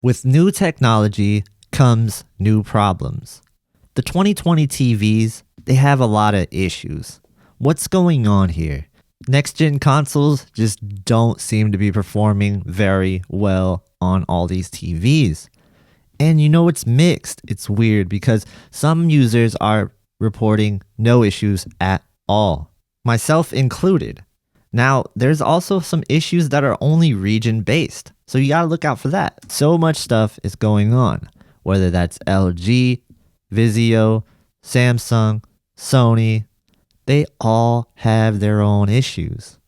With new technology comes new problems. The 2020 TVs, they have a lot of issues. What's going on here? Next-gen consoles just don't seem to be performing very well on all these TVs. And you know, it's mixed. It's weird because some users are reporting no issues at all, myself included. Now, there's also some issues that are only region-based, so you gotta look out for that. So much stuff is going on, whether that's LG, Vizio, Samsung, Sony, they all have their own issues.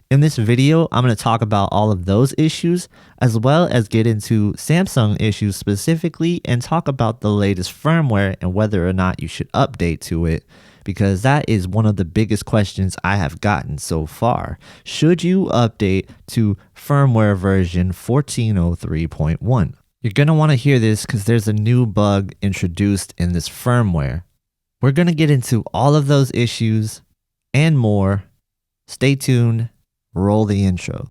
In this video, I'm going to talk about all of those issues, as well as get into Samsung issues specifically and talk about the latest firmware and whether or not you should update to it, because that is one of the biggest questions I have gotten so far. Should you update to firmware version 1403.1? You're going to want to hear this because there's a new bug introduced in this firmware. We're going to get into all of those issues and more. Stay tuned. Roll the intro.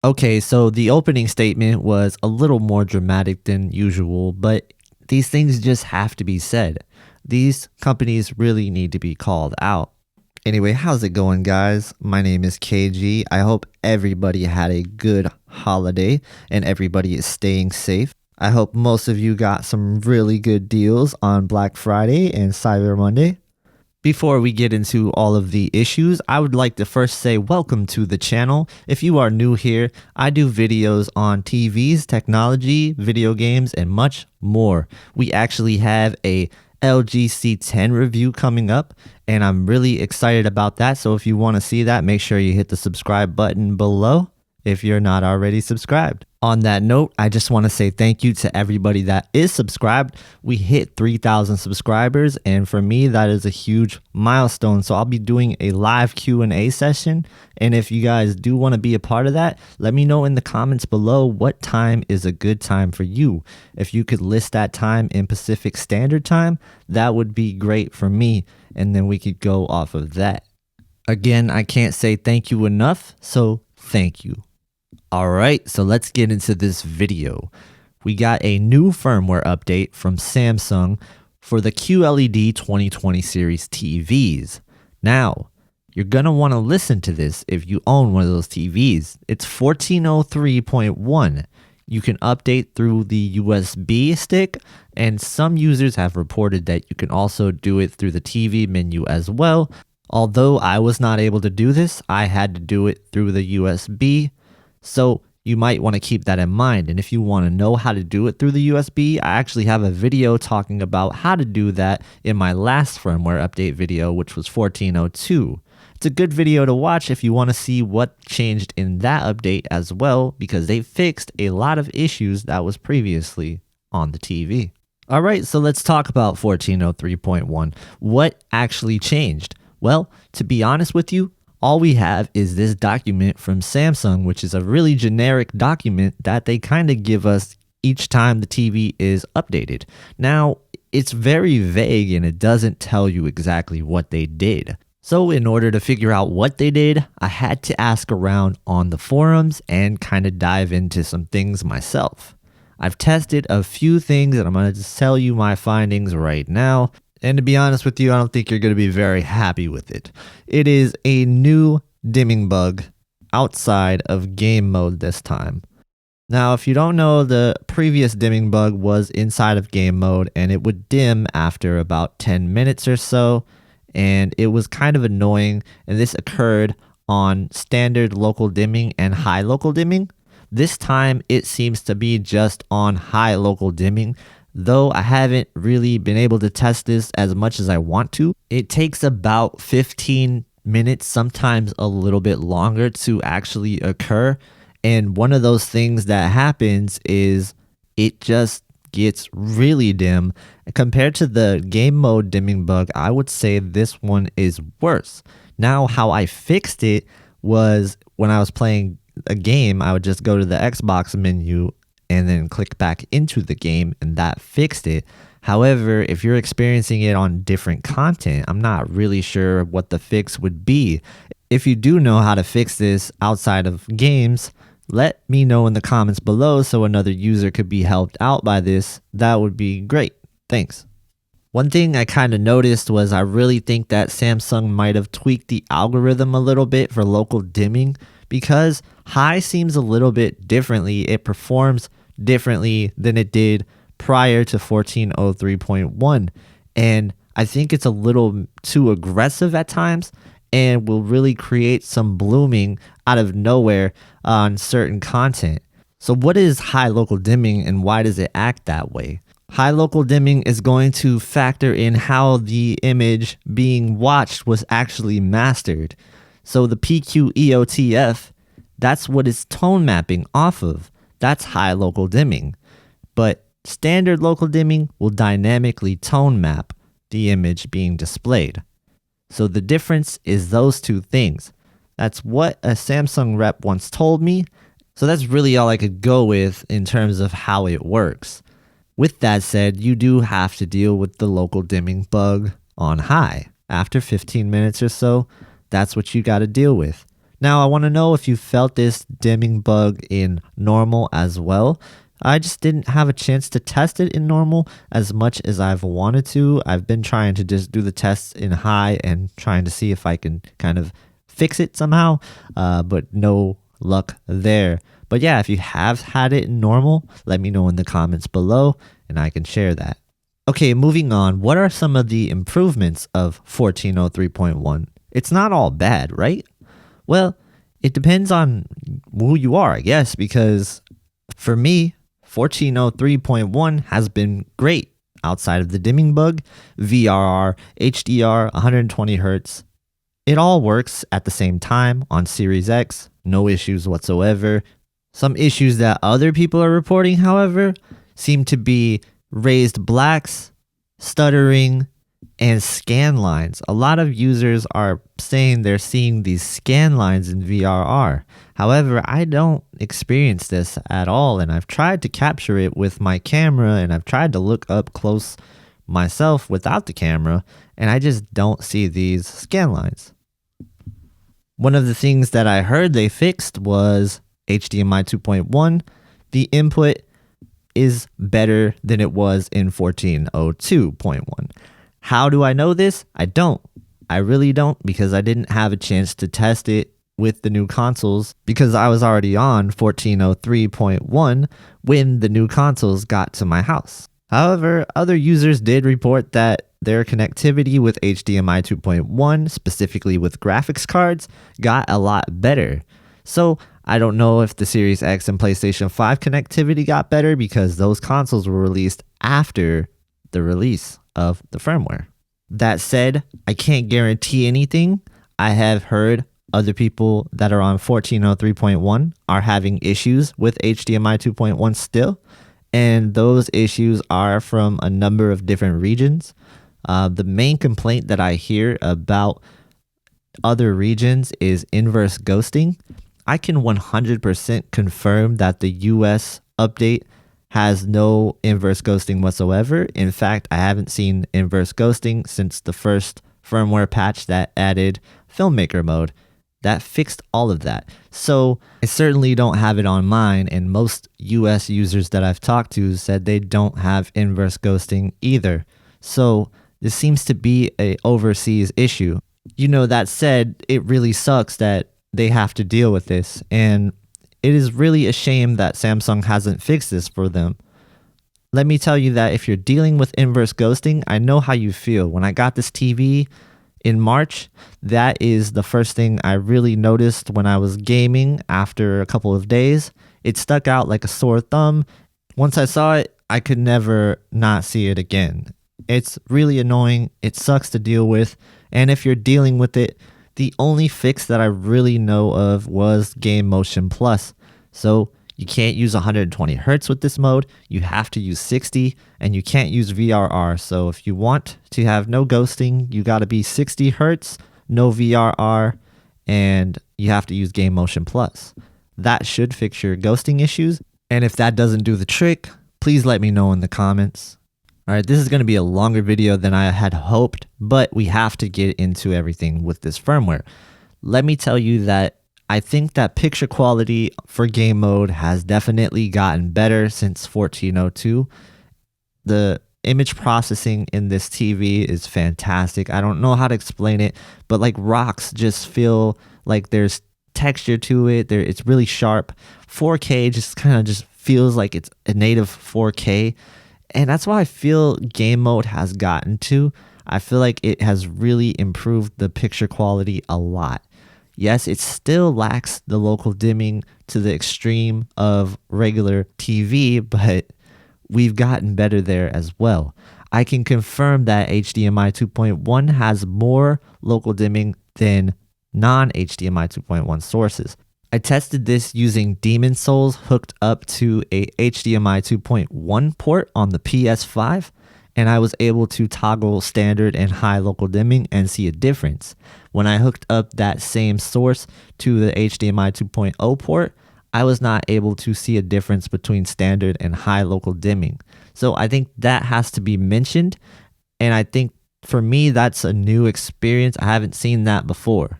Okay, so the opening statement was a little more dramatic than usual, but these things just have to be said. These companies really need to be called out. Anyway, how's it going, guys? My name is KG. I hope everybody had a good holiday and everybody is staying safe. I hope most of you got some really good deals on Black Friday and Cyber Monday. Before we get into all of the issues, I would like to first say welcome to the channel. If you are new here, I do videos on TVs, technology, video games, and much more. We actually have a LG C10 review coming up, and I'm really excited about that. So if you want to see that, make sure you hit the subscribe button below if you're not already subscribed. On that note, I just want to say thank you to everybody that is subscribed. We hit 3,000 subscribers, and for me, that is a huge milestone. So I'll be doing a live Q&A session, and if you guys do want to be a part of that, let me know in the comments below what time is a good time for you. If you could list that time in Pacific Standard Time, that would be great for me, and then we could go off of that. Again, I can't say thank you enough, so thank you. Alright, so let's get into this video. We got a new firmware update from Samsung for the QLED 2020 series TVs. Now, you're going to want to listen to this if you own one of those TVs. It's 1403.1. You can update through the USB stick, and some users have reported that you can also do it through the TV menu as well. Although I was not able to do this, I had to do it through the USB. So you might want to keep that in mind. And if you want to know how to do it through the USB, I actually have a video talking about how to do that in my last firmware update video, which was 1402. It's a good video to watch if you want to see what changed in that update as well, because they fixed a lot of issues that was previously on the TV. All right, so let's talk about 1403.1. What actually changed? Well, to be honest with you, all we have is this document from Samsung, which is a really generic document that they kind of give us each time the TV is updated. Now, it's very vague and it doesn't tell you exactly what they did. So in order to figure out what they did, I had to ask around on the forums and kind of dive into some things myself. I've tested a few things and I'm going to just tell you my findings right now. And to be honest with you, I don't think you're going to be very happy with it. It is a new dimming bug outside of game mode this time. Now, if you don't know, the previous dimming bug was inside of game mode and it would dim after about 10 minutes or so. And it was kind of annoying. And this occurred on standard local dimming and high local dimming. This time, it seems to be just on high local dimming. Though I haven't really been able to test this as much as I want to. It takes about 15 minutes, sometimes a little bit longer to actually occur. And one of those things that happens is it just gets really dim. Compared to the game mode dimming bug, I would say this one is worse. Now, how I fixed it was when I was playing a game, I would just go to the Xbox menu and then click back into the game, and that fixed it. However, if you're experiencing it on different content, I'm not really sure what the fix would be. If you do know how to fix this outside of games, let me know in the comments below so another user could be helped out by this. That would be great. Thanks. One thing I kind of noticed was I really think that Samsung might have tweaked the algorithm a little bit for local dimming, because high seems a little bit differently. It performs differently than it did prior to 1403.1. And I think it's a little too aggressive at times and will really create some blooming out of nowhere on certain content. So what is high local dimming and why does it act that way? High local dimming is going to factor in how the image being watched was actually mastered. So the PQEOTF, that's what it's tone mapping off of. That's high local dimming. But standard local dimming will dynamically tone map the image being displayed. So the difference is those two things. That's what a Samsung rep once told me. So that's really all I could go with in terms of how it works. With that said, you do have to deal with the local dimming bug on high. After 15 minutes or so, that's what you got to deal with. Now, I want to know if you felt this dimming bug in normal as well. I just didn't have a chance to test it in normal as much as I've wanted to. I've been trying to just do the tests in high and trying to see if I can kind of fix it somehow, but no luck there. But yeah, if you have had it in normal, let me know in the comments below and I can share that. Okay, moving on. What are some of the improvements of 1403.1? It's not all bad, right? Well, it depends on who you are, I guess, because for me, 1403.1 has been great outside of the dimming bug, VRR, HDR, 120 Hz. It all works at the same time on Series X, no issues whatsoever. Some issues that other people are reporting, however, seem to be raised blacks, stuttering, and scan lines. A lot of users are saying they're seeing these scan lines in VRR. However, I don't experience this at all, and I've tried to capture it with my camera, and I've tried to look up close myself without the camera, and I just don't see these scan lines. One of the things that I heard they fixed was HDMI 2.1. The input is better than it was in 1402.1. How do I know this? I don't. I really don't, because I didn't have a chance to test it with the new consoles because I was already on 1403.1 when the new consoles got to my house. However, other users did report that their connectivity with HDMI 2.1, specifically with graphics cards, got a lot better. So I don't know if the Series X and PlayStation 5 connectivity got better because those consoles were released after the release of the firmware. That said, I can't guarantee anything. I have heard other people that are on 1403.1 are having issues with HDMI 2.1 still, and those issues are from a number of different regions. The main complaint that I hear about other regions is inverse ghosting. I can 100% confirm that the US update has no inverse ghosting whatsoever. In fact, I haven't seen inverse ghosting since the first firmware patch that added filmmaker mode. That fixed all of that. So I certainly don't have it on mine, and most US users that I've talked to said they don't have inverse ghosting either. So this seems to be an overseas issue. That said, it really sucks that they have to deal with this, and it is really a shame that Samsung hasn't fixed this for them. Let me tell you that if you're dealing with inverse ghosting, I know how you feel. When I got this TV in March, that is the first thing I really noticed when I was gaming after a couple of days. It stuck out like a sore thumb. Once I saw it, I could never not see it again. It's really annoying. It sucks to deal with. And if you're dealing with it, the only fix that I really know of was Game Motion Plus. So you can't use 120 Hz with this mode. You have to use 60, and you can't use VRR. So if you want to have no ghosting, you got to be 60 Hz, no VRR, and you have to use Game Motion Plus. That should fix your ghosting issues. And if that doesn't do the trick, please let me know in the comments. Alright, this is going to be a longer video than I had hoped, but we have to get into everything with this firmware. Let me tell you that I think that picture quality for game mode has definitely gotten better since 1402. The image processing in this TV is fantastic. I don't know how to explain it, but like rocks just feel like there's texture to it. It's really sharp. 4K just kind of just feels like it's a native 4K. And that's why I feel game mode has gotten to. I feel like it has really improved the picture quality a lot. Yes, it still lacks the local dimming to the extreme of regular TV, but we've gotten better there as well. I can confirm that HDMI 2.1 has more local dimming than non-HDMI 2.1 sources. I tested this using Demon Souls hooked up to a HDMI 2.1 port on the PS5, and I was able to toggle standard and high local dimming and see a difference. When I hooked up that same source to the HDMI 2.0 port, I was not able to see a difference between standard and high local dimming. So I think that has to be mentioned, and I think for me that's a new experience. I haven't seen that before.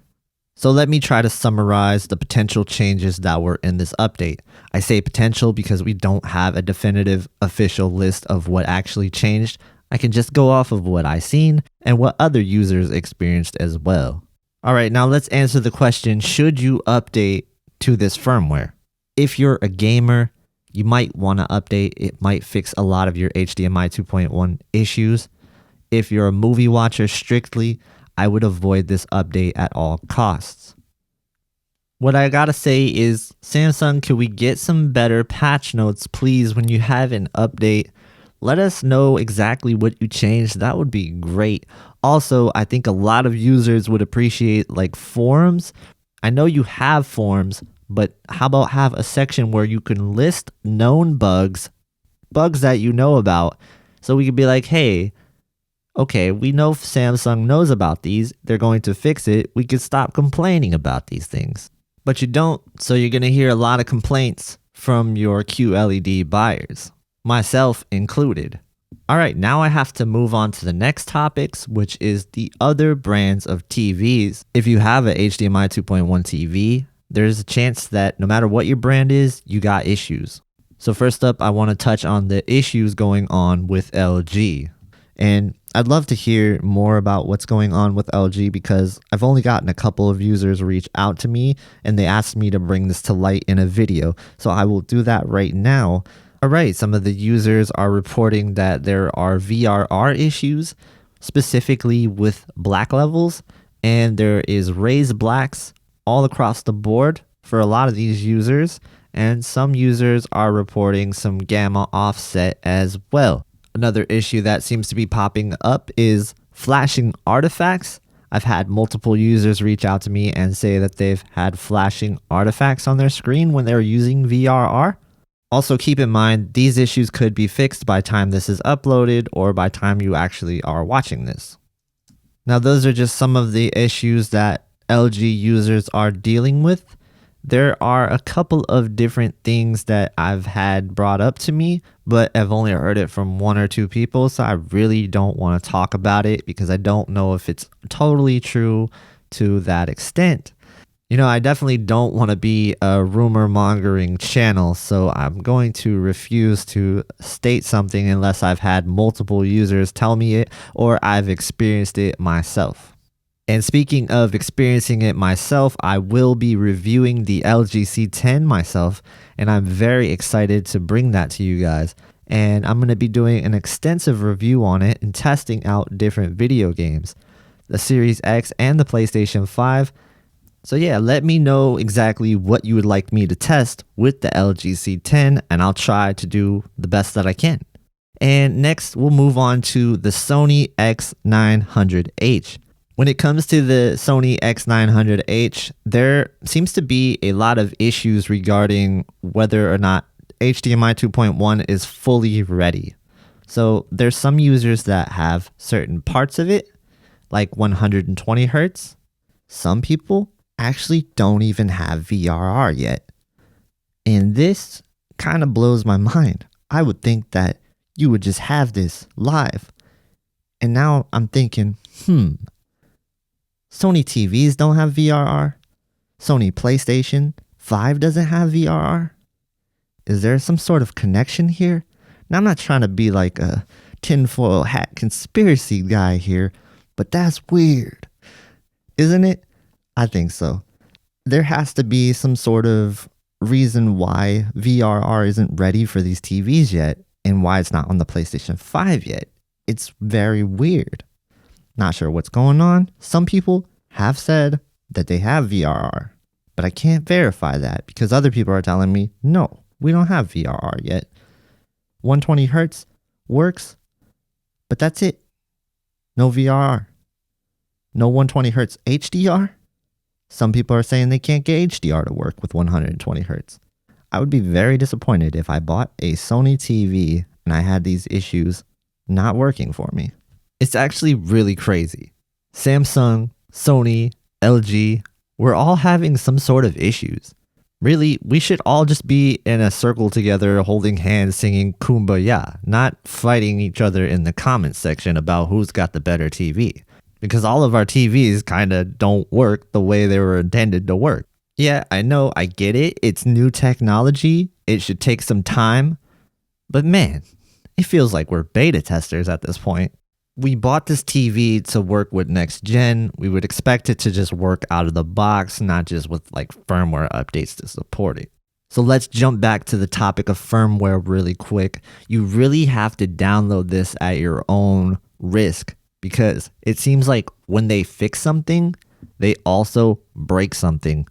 So let me try to summarize the potential changes that were in this update. I say potential because we don't have a definitive official list of what actually changed. I can just go off of what I've seen and what other users experienced as well. Alright, now let's answer the question, should you update to this firmware? If you're a gamer, you might want to update. It might fix a lot of your HDMI 2.1 issues. If you're a movie watcher strictly, I would avoid this update at all costs. What I gotta say is, Samsung, can we get some better patch notes, please? When you have an update, let us know exactly what you changed. That would be great. Also, I think a lot of users would appreciate like forums. I know you have forums, but how about have a section where you can list known bugs that you know about, so we could be like, hey, okay, we know Samsung knows about these. They're going to fix it. We could stop complaining about these things. But you don't, so you're going to hear a lot of complaints from your QLED buyers, myself included. Alright, now I have to move on to the next topics, which is the other brands of TVs. If you have a HDMI 2.1 TV, there's a chance that no matter what your brand is, you got issues. So first up, I want to touch on the issues going on with LG. And I'd love to hear more about what's going on with LG because I've only gotten a couple of users reach out to me and they asked me to bring this to light in a video. So I will do that right now. Alright, some of the users are reporting that there are VRR issues, specifically with black levels, and there is raised blacks all across the board for a lot of these users, and some users are reporting some gamma offset as well. Another issue that seems to be popping up is flashing artifacts. I've had multiple users reach out to me and say that they've had flashing artifacts on their screen when they're using VRR. Also keep in mind, these issues could be fixed by time this is uploaded or by time you actually are watching this. Now those are just some of the issues that LG users are dealing with. There are a couple of different things that I've had brought up to me, but I've only heard it from one or two people, so I really don't want to talk about it because I don't know if it's totally true to that extent. You know, I definitely don't want to be a rumor mongering channel, so I'm going to refuse to state something unless I've had multiple users tell me it or I've experienced it myself. And speaking of experiencing it myself, I will be reviewing the LG C10 myself, and I'm very excited to bring that to you guys. And I'm going to be doing an extensive review on it and testing out different video games, the Series X and the PlayStation 5. So yeah, let me know exactly what you would like me to test with the LG C10, and I'll try to do the best that I can. And next, we'll move on to the Sony X900H. When it comes to the Sony X900H, there seems to be a lot of issues regarding whether or not HDMI 2.1 is fully ready. So there's some users that have certain parts of it, like 120 Hertz. Some people actually don't even have VRR yet. And this kind of blows my mind. I would think that you would just have this live. And now I'm thinking, Sony TVs don't have VRR? Sony PlayStation 5 doesn't have VRR? Is there some sort of connection here? Now, I'm not trying to be like a tinfoil hat conspiracy guy here, but that's weird, isn't it? I think so. There has to be some sort of reason why VRR isn't ready for these TVs yet and why it's not on the PlayStation 5 yet. It's very weird. Not sure what's going on. Some people have said that they have VRR, but I can't verify that because other people are telling me, no, we don't have VRR yet. 120 hertz works, but that's it. No VRR. No 120 hertz HDR. Some people are saying they can't get HDR to work with 120 hertz. I would be very disappointed if I bought a Sony TV and I had these issues not working for me. It's actually really crazy. Samsung, Sony, LG, we're all having some sort of issues. Really, we should all just be in a circle together, holding hands, singing Kumbaya, not fighting each other in the comments section about who's got the better TV. Because all of our TVs kind of don't work the way they were intended to work. Yeah, I know, I get it. It's new technology. It should take some time. But man, it feels like we're beta testers at this point. We bought this TV to work with next gen. We would expect it to just work out of the box, not just with like firmware updates to support it. So let's jump back to the topic of firmware really quick. You really have to download this at your own risk because it seems like when they fix something, they also break something.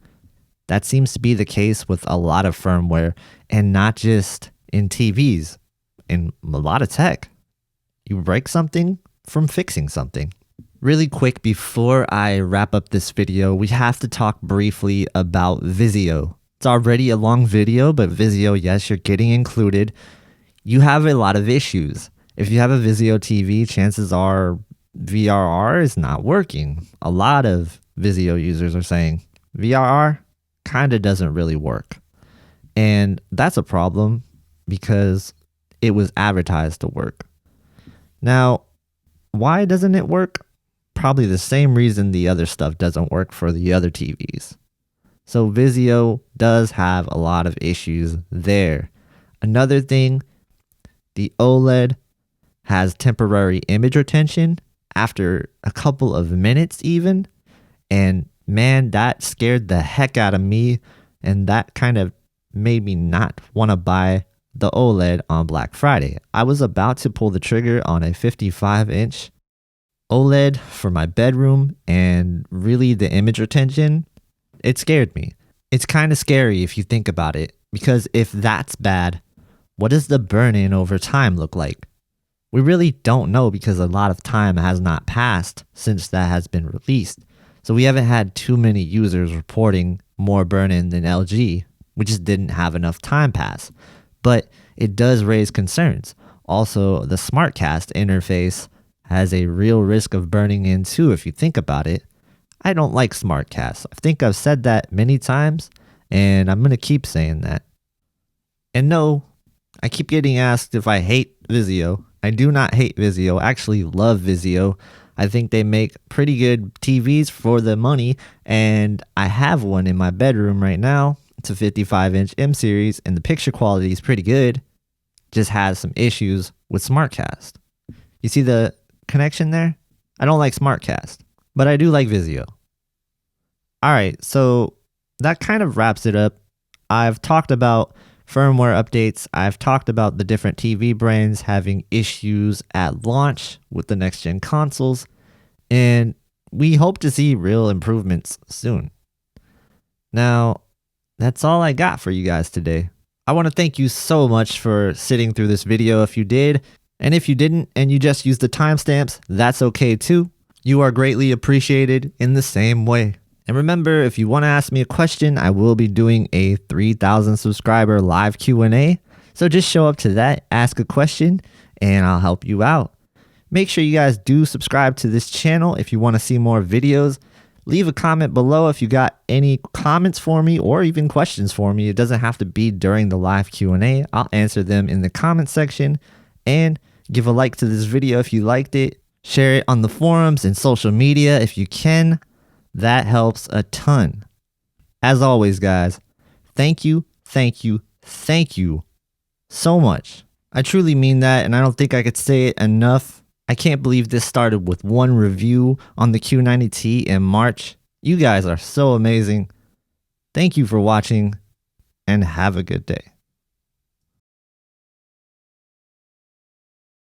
That seems to be the case with a lot of firmware and not just in TVs, in a lot of tech. You break something from fixing something. Really quick before I wrap up this video, we have to talk briefly about Vizio. It's already a long video, but Vizio, yes, you're getting included. You have a lot of issues. If you have a Vizio TV, chances are VRR is not working. A lot of Vizio users are saying VRR kind of doesn't really work. And that's a problem because it was advertised to work. Now, why doesn't it work? Probably the same reason the other stuff doesn't work for the other TVs. So Vizio does have a lot of issues there. Another thing, the OLED has temporary image retention after a couple of minutes even. And man, that scared the heck out of me. And that kind of made me not want to buy the OLED on Black Friday. I was about to pull the trigger on a 55-inch OLED for my bedroom, and really the image retention, it scared me. It's kind of scary if you think about it, because if that's bad, what does the burn-in over time look like? We really don't know because a lot of time has not passed since that has been released. So we haven't had too many users reporting more burn-in than LG. We just didn't have enough time pass. But it does raise concerns. Also, the SmartCast interface has a real risk of burning in too if you think about it. I don't like SmartCast. I think I've said that many times, and I'm going to keep saying that. And no, I keep getting asked if I hate Vizio. I do not hate Vizio. I actually love Vizio. I think they make pretty good TVs for the money, and I have one in my bedroom right now. It's a 55-inch M series, and the picture quality is pretty good. Just has some issues with SmartCast. You see the connection there? I don't like SmartCast, but I do like Vizio. All right, so that kind of wraps it up. I've talked about firmware updates. I've talked about the different TV brands having issues at launch with the next-gen consoles, and we hope to see real improvements soon. Now, that's all I got for you guys today. I want to thank you so much for sitting through this video if you did. And if you didn't and you just used the timestamps, that's okay too. You are greatly appreciated in the same way. And remember, if you want to ask me a question, I will be doing a 3,000 subscriber live Q&A. So just show up to that, ask a question, and I'll help you out. Make sure you guys do subscribe to this channel if you want to see more videos. Leave a comment below if you got any comments for me or even questions for me. It doesn't have to be during the live Q&A. I'll answer them in the comment section. And give a like to this video if you liked it. Share it on the forums and social media if you can. That helps a ton. As always, guys, thank you so much. I truly mean that, and I don't think I could say it enough. I can't believe this started with one review on the Q90T in March. You guys are so amazing. Thank you for watching, and have a good day.